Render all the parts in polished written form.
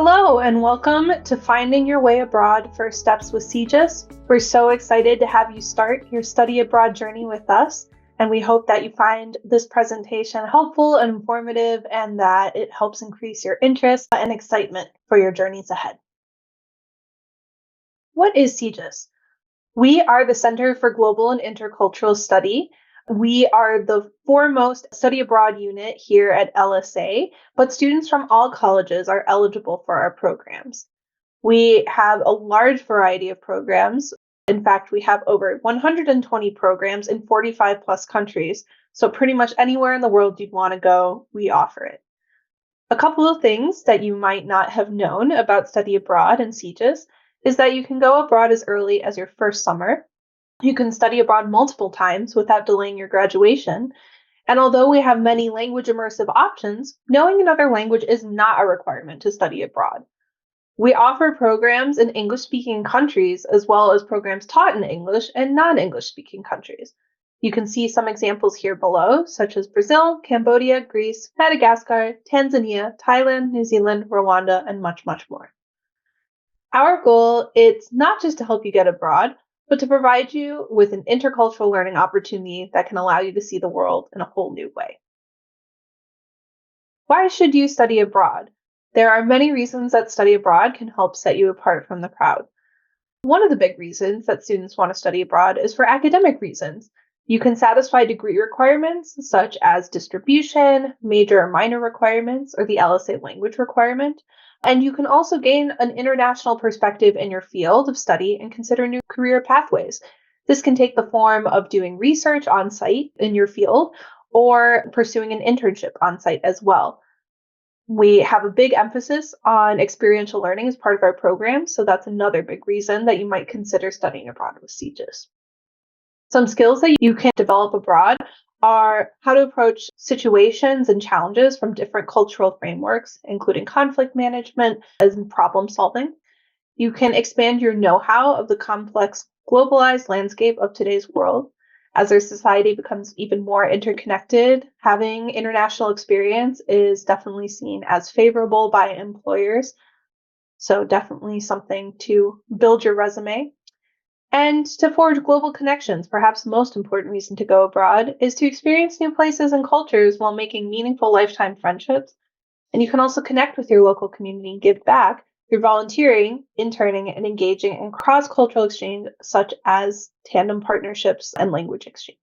Hello and welcome to Finding Your Way Abroad First Steps with CGIS. We're so excited to have you start your study abroad journey with us, and we hope that you find this presentation helpful and informative and that it helps increase your interest and excitement for your journeys ahead. What is CGIS? We are the Center for Global and Intercultural Study. We are the foremost study abroad unit here at LSA, but students from all colleges are eligible for our programs. We have a large variety of programs. In fact, we have over 120 programs in 45 plus countries. So pretty much anywhere in the world you'd want to go, we offer it. A couple of things that you might not have known about study abroad and CGIS is that you can go abroad as early as your first summer. You can study abroad multiple times without delaying your graduation. And although we have many language immersive options, knowing another language is not a requirement to study abroad. We offer programs in English-speaking countries as well as programs taught in English and non-English-speaking countries. You can see some examples here below, such as Brazil, Cambodia, Greece, Madagascar, Tanzania, Thailand, New Zealand, Rwanda, and much, much more. Our goal is not just to help you get abroad, but to provide you with an intercultural learning opportunity that can allow you to see the world in a whole new way. Why should you study abroad? There are many reasons that study abroad can help set you apart from the crowd. One of the big reasons that students want to study abroad is for academic reasons. You can satisfy degree requirements such as distribution, major or minor requirements, or the LSA language requirement. And you can also gain an international perspective in your field of study and consider new career pathways. This can take the form of doing research on site in your field or pursuing an internship on site as well. We have a big emphasis on experiential learning as part of our program, so that's another big reason that you might consider studying abroad with CGIS. Some skills that you can develop abroad are how to approach situations and challenges from different cultural frameworks, including conflict management and problem solving. You can expand your know-how of the complex globalized landscape of today's world. As our society becomes even more interconnected, having international experience is definitely seen as favorable by employers. So definitely something to build your resume. And to forge global connections, perhaps the most important reason to go abroad is to experience new places and cultures while making meaningful lifetime friendships. And you can also connect with your local community and give back through volunteering, interning, and engaging in cross-cultural exchange, such as tandem partnerships and language exchange.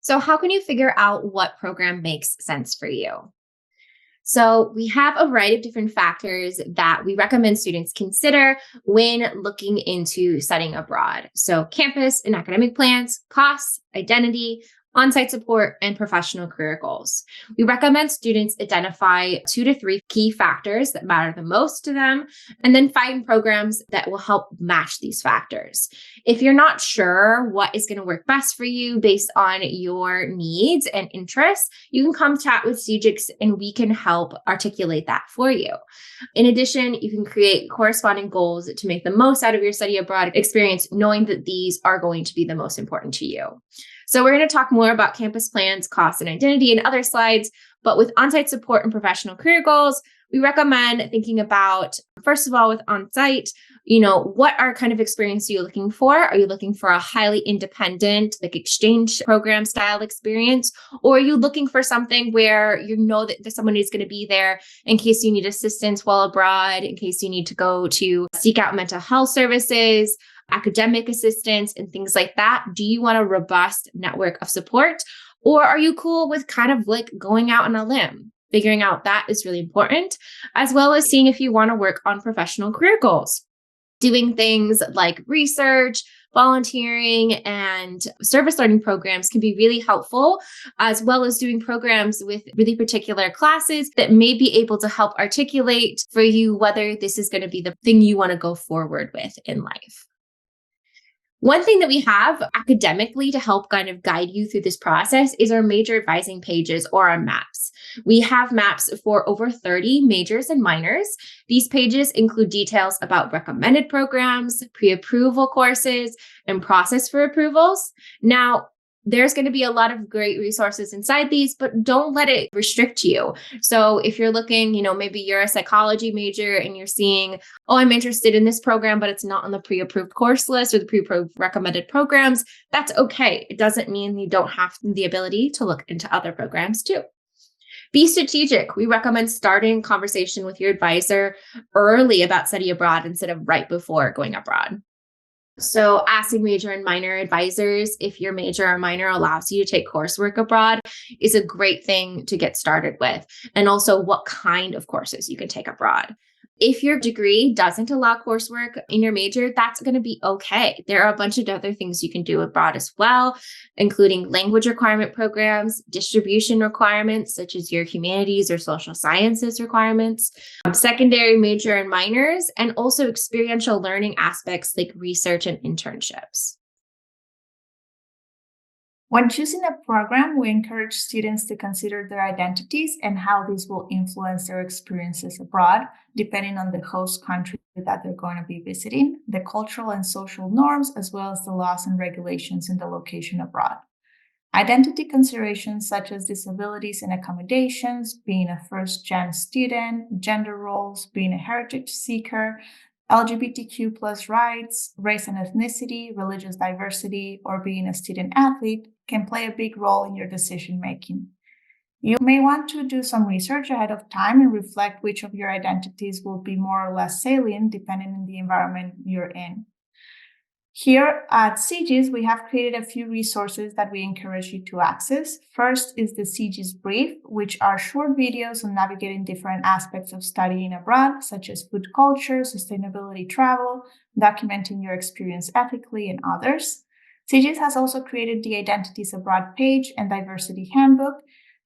So how can you figure out what program makes sense for you? So we have a variety of different factors that we recommend students consider when looking into studying abroad. So campus and academic plans, costs, identity, on-site support, and professional career goals. We recommend students identify 2 to 3 key factors that matter the most to them, and then find programs that will help match these factors. If you're not sure what is going to work best for you based on your needs and interests, you can come chat with CGIS and we can help articulate that for you. In addition, you can create corresponding goals to make the most out of your study abroad experience, knowing that these are going to be the most important to you. So we're going to talk more about campus plans, costs, and identity in other slides, but with on-site support and professional career goals, we recommend thinking about, first of all, with on-site, what are kind of experience are you looking for? Are you looking for a highly independent, like exchange program style experience? Or are you looking for something where you know that someone is going to be there in case you need assistance while abroad, in case you need to go to seek out mental health services, academic assistance, and things like that? Do you want a robust network of support? Or are you cool with kind of like going out on a limb? Figuring out that is really important, as well as seeing if you want to work on professional career goals. Doing things like research, volunteering, and service learning programs can be really helpful, as well as doing programs with really particular classes that may be able to help articulate for you whether this is going to be the thing you want to go forward with in life. One thing that we have academically to help kind of guide you through this process is our major advising pages or our maps. We have maps for over 30 majors and minors. These pages include details about recommended programs, pre-approval courses, and process for approvals. Now, There's going to be a lot of great resources inside these, but don't let it restrict you. So if you're looking, maybe you're a psychology major and you're seeing, oh, I'm interested in this program, but it's not on the pre-approved course list or the pre-approved recommended programs, that's okay. It doesn't mean you don't have the ability to look into other programs too. Be strategic. We recommend starting conversation with your advisor early about study abroad instead of right before going abroad. So, asking major and minor advisors if your major or minor allows you to take coursework abroad is a great thing to get started with, and also what kind of courses you can take abroad. If your degree doesn't allow coursework in your major, that's going to be okay. There are a bunch of other things you can do abroad as well, including language requirement programs, distribution requirements, such as your humanities or social sciences requirements, secondary major and minors, and also experiential learning aspects like research and internships. When choosing a program, we encourage students to consider their identities and how these will influence their experiences abroad, depending on the host country that they're going to be visiting, the cultural and social norms, as well as the laws and regulations in the location abroad. Identity considerations such as disabilities and accommodations, being a first-gen student, gender roles, being a heritage seeker, LGBTQ plus rights, race and ethnicity, religious diversity, or being a student athlete can play a big role in your decision making. You may want to do some research ahead of time and reflect which of your identities will be more or less salient depending on the environment you're in. Here at CGIS, we have created a few resources that we encourage you to access. First is the CGIS Brief, which are short videos on navigating different aspects of studying abroad, such as food culture, sustainability travel, documenting your experience ethically, and others. CGIS has also created the Identities Abroad page and Diversity Handbook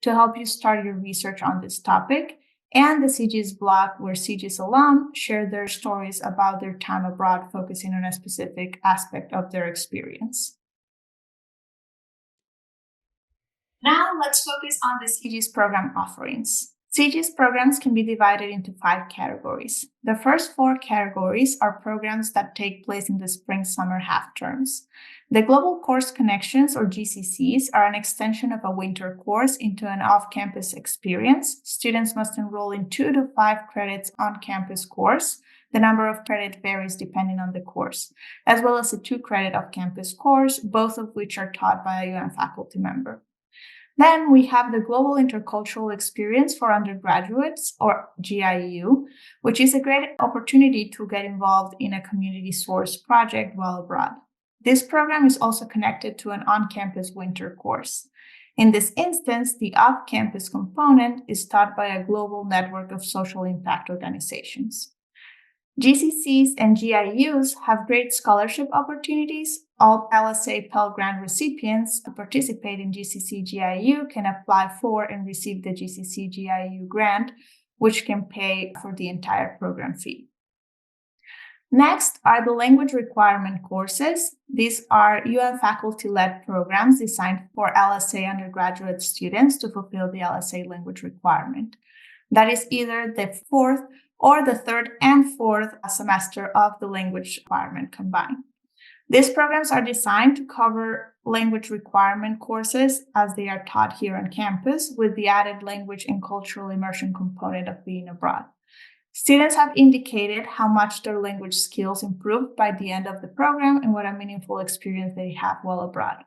to help you start your research on this topic, and the CGIS blog, where CGIS alum share their stories about their time abroad, focusing on a specific aspect of their experience. Now let's focus on the CGIS program offerings. CGIS programs can be divided into 5 categories. The first 4 categories are programs that take place in the spring-summer half terms. The Global Course Connections, or GCCs, are an extension of a winter course into an off-campus experience. Students must enroll in 2 to 5 credits on-campus course. The number of credits varies depending on the course, as well as a 2-credit off-campus course, both of which are taught by a UN faculty member. Then we have the Global Intercultural Experience for Undergraduates, or GIU, which is a great opportunity to get involved in a community source project while abroad. This program is also connected to an on-campus winter course. In this instance, the off-campus component is taught by a global network of social impact organizations. GCCs and GIUs have great scholarship opportunities. All LSA Pell Grant recipients who participate in GCC GIU can apply for and receive the GCC GIU grant, which can pay for the entire program fee. Next are the language requirement courses. These are UN faculty-led programs designed for LSA undergraduate students to fulfill the LSA language requirement. That is either the 4th or the 3rd and 4th semester of the language requirement combined. These programs are designed to cover language requirement courses as they are taught here on campus, with the added language and cultural immersion component of being abroad. Students have indicated how much their language skills improved by the end of the program and what a meaningful experience they have while abroad.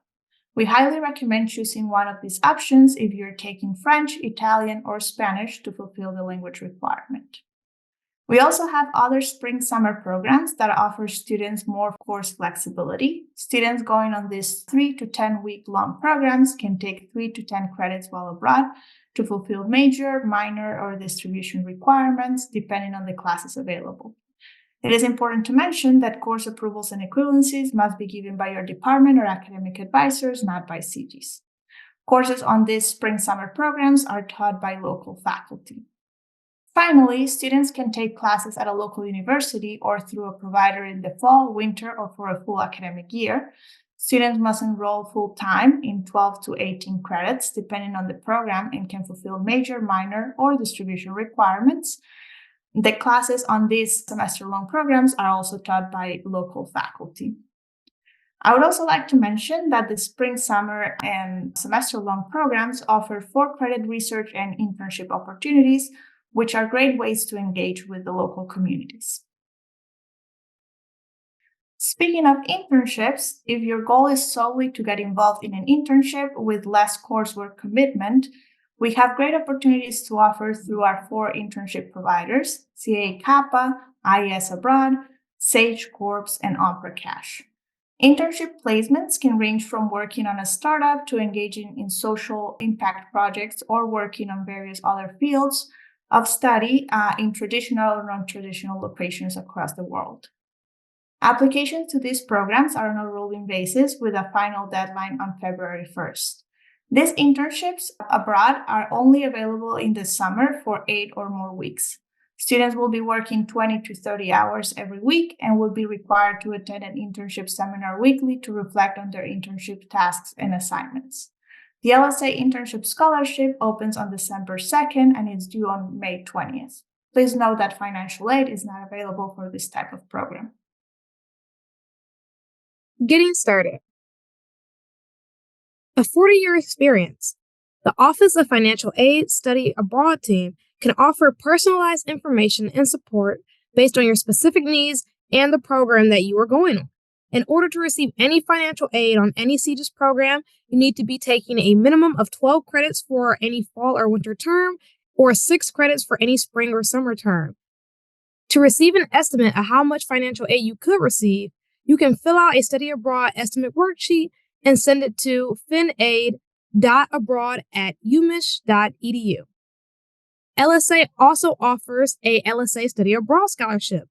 We highly recommend choosing one of these options if you're taking French, Italian, or Spanish to fulfill the language requirement. We also have other spring-summer programs that offer students more course flexibility. Students going on these 3 to 10 week-long programs can take 3 to 10 credits while abroad to fulfill major, minor, or distribution requirements, depending on the classes available. It is important to mention that course approvals and equivalencies must be given by your department or academic advisors, not by CGIS. Courses on these spring-summer programs are taught by local faculty. Finally, students can take classes at a local university or through a provider in the fall, winter, or for a full academic year. Students must enroll full-time in 12 to 18 credits, depending on the program, and can fulfill major, minor, or distribution requirements. The classes on these semester-long programs are also taught by local faculty. I would also like to mention that the spring, summer, and semester-long programs offer 4-credit research and internship opportunities, which are great ways to engage with the local communities. Speaking of internships, if your goal is solely to get involved in an internship with less coursework commitment, we have great opportunities to offer through our 4 internship providers, CA Kappa, IES Abroad, Sage Corps, and Opera Cash. Internship placements can range from working on a startup to engaging in social impact projects or working on various other fields of study in traditional or non-traditional locations across the world. Applications to these programs are on a rolling basis with a final deadline on February 1st. These internships abroad are only available in the summer for 8 or more weeks. Students will be working 20 to 30 hours every week and will be required to attend an internship seminar weekly to reflect on their internship tasks and assignments. The LSA Internship Scholarship opens on December 2nd and is due on May 20th. Please note that financial aid is not available for this type of program. Getting started. A 40-year experience. The Office of Financial Aid Study Abroad team can offer personalized information and support based on your specific needs and the program that you are going on. In order to receive any financial aid on any CGIS program, you need to be taking a minimum of 12 credits for any fall or winter term, or 6 credits for any spring or summer term. To receive an estimate of how much financial aid you could receive, you can fill out a study abroad estimate worksheet and send it to finaid.abroad@umich.edu. LSA also offers a LSA Study Abroad Scholarship.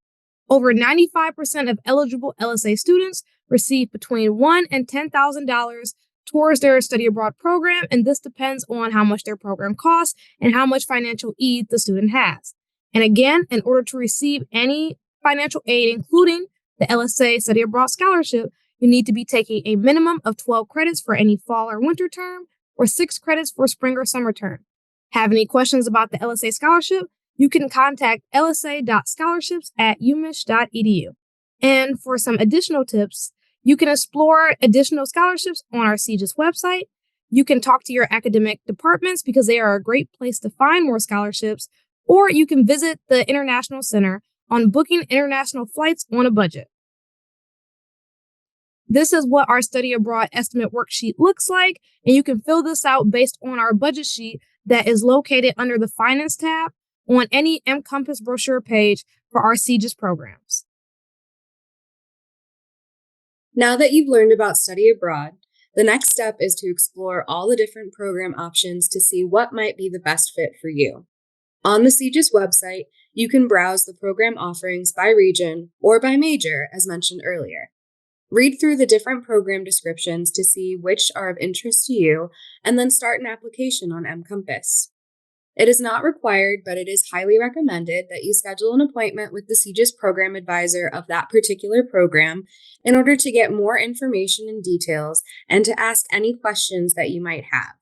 Over 95% of eligible LSA students receive between $1,000 and $10,000 towards their study abroad program, and this depends on how much their program costs and how much financial aid the student has. And again, in order to receive any financial aid, including the LSA Study Abroad Scholarship, you need to be taking a minimum of 12 credits for any fall or winter term, or 6 credits for spring or summer term. Have any questions about the LSA Scholarship? You can contact lsa.scholarships@umich.edu. And for some additional tips, you can explore additional scholarships on our CGIS website. You can talk to your academic departments because they are a great place to find more scholarships, or you can visit the International Center on booking international flights on a budget. This is what our study abroad estimate worksheet looks like, and you can fill this out based on our budget sheet that is located under the Finance tab on any mCompass brochure page for our CGIS programs. Now that you've learned about study abroad, the next step is to explore all the different program options to see what might be the best fit for you. On the CGIS website, you can browse the program offerings by region or by major, as mentioned earlier. Read through the different program descriptions to see which are of interest to you, and then start an application on mCompass. It is not required, but it is highly recommended that you schedule an appointment with the CGIS program advisor of that particular program in order to get more information and details and to ask any questions that you might have.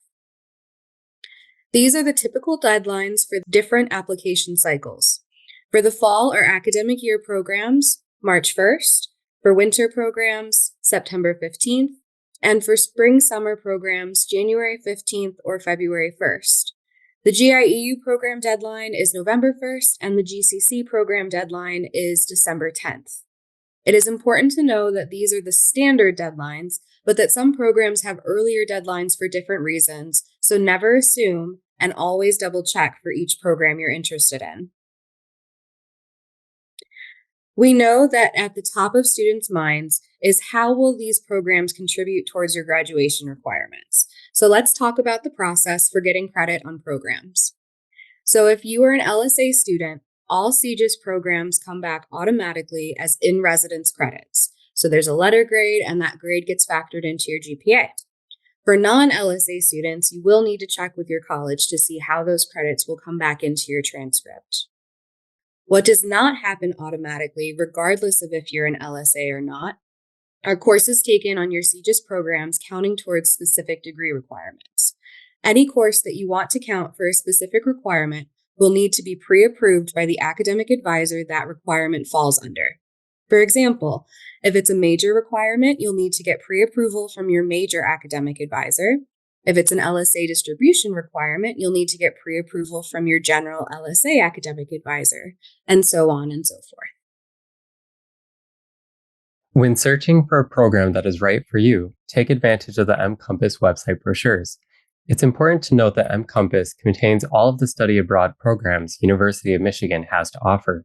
These are the typical deadlines for different application cycles. For the fall or academic year programs, March 1st, for winter programs, September 15th, and for spring-summer programs, January 15th or February 1st. The GIEU program deadline is November 1st, and the GCC program deadline is December 10th. It is important to know that these are the standard deadlines, but that some programs have earlier deadlines for different reasons, so never assume and always double-check for each program you're interested in. We know that at the top of students' minds is how will these programs contribute towards your graduation requirements? So let's talk about the process for getting credit on programs. So if you are an LSA student, all CGIS programs come back automatically as in-residence credits. So there's a letter grade, and that grade gets factored into your GPA. For non-LSA students, you will need to check with your college to see how those credits will come back into your transcript. What does not happen automatically, regardless of if you're an LSA or not, are courses taken on your CGIS programs counting towards specific degree requirements. Any course that you want to count for a specific requirement will need to be pre-approved by the academic advisor that requirement falls under. For example, if it's a major requirement, you'll need to get pre-approval from your major academic advisor. If it's an LSA distribution requirement, you'll need to get pre-approval from your general LSA academic advisor, and so on and so forth. When searching for a program that is right for you, take advantage of the mCompass website brochures. It's important to note that mCompass contains all of the study abroad programs University of Michigan has to offer.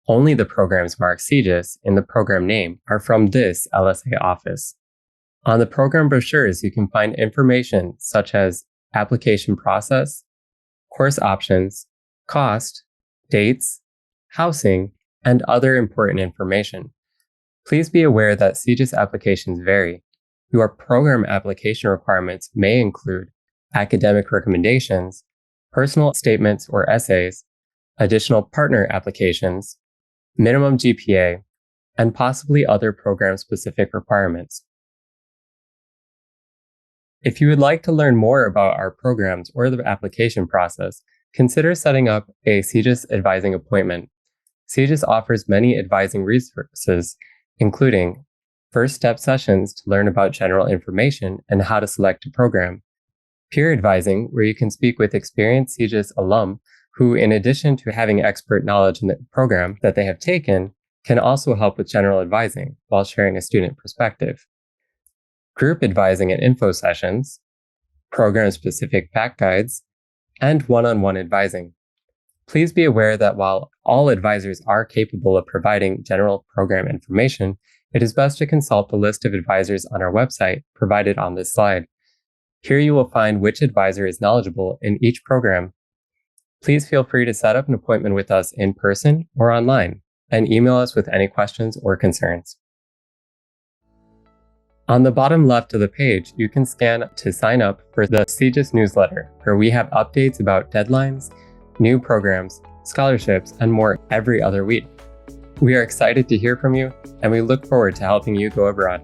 Only the programs marked CGIS in the program name are from this LSA office. On the program brochures, you can find information such as application process, course options, cost, dates, housing, and other important information. Please be aware that CGIS applications vary. Your program application requirements may include academic recommendations, personal statements or essays, additional partner applications, minimum GPA, and possibly other program-specific requirements. If you would like to learn more about our programs or the application process, consider setting up a CGIS advising appointment. CGIS offers many advising resources, including first step sessions to learn about general information and how to select a program, peer advising, where you can speak with experienced CGIS alum who, in addition to having expert knowledge in the program that they have taken, can also help with general advising while sharing a student perspective, group advising and info sessions, program-specific fact guides, and one-on-one advising. Please be aware that while all advisors are capable of providing general program information, it is best to consult the list of advisors on our website provided on this slide. Here you will find which advisor is knowledgeable in each program. Please feel free to set up an appointment with us in person or online, and email us with any questions or concerns. On the bottom left of the page, you can scan to sign up for the CGIS newsletter, where we have updates about deadlines, new programs, scholarships, and more every other week. We are excited to hear from you, and we look forward to helping you go abroad.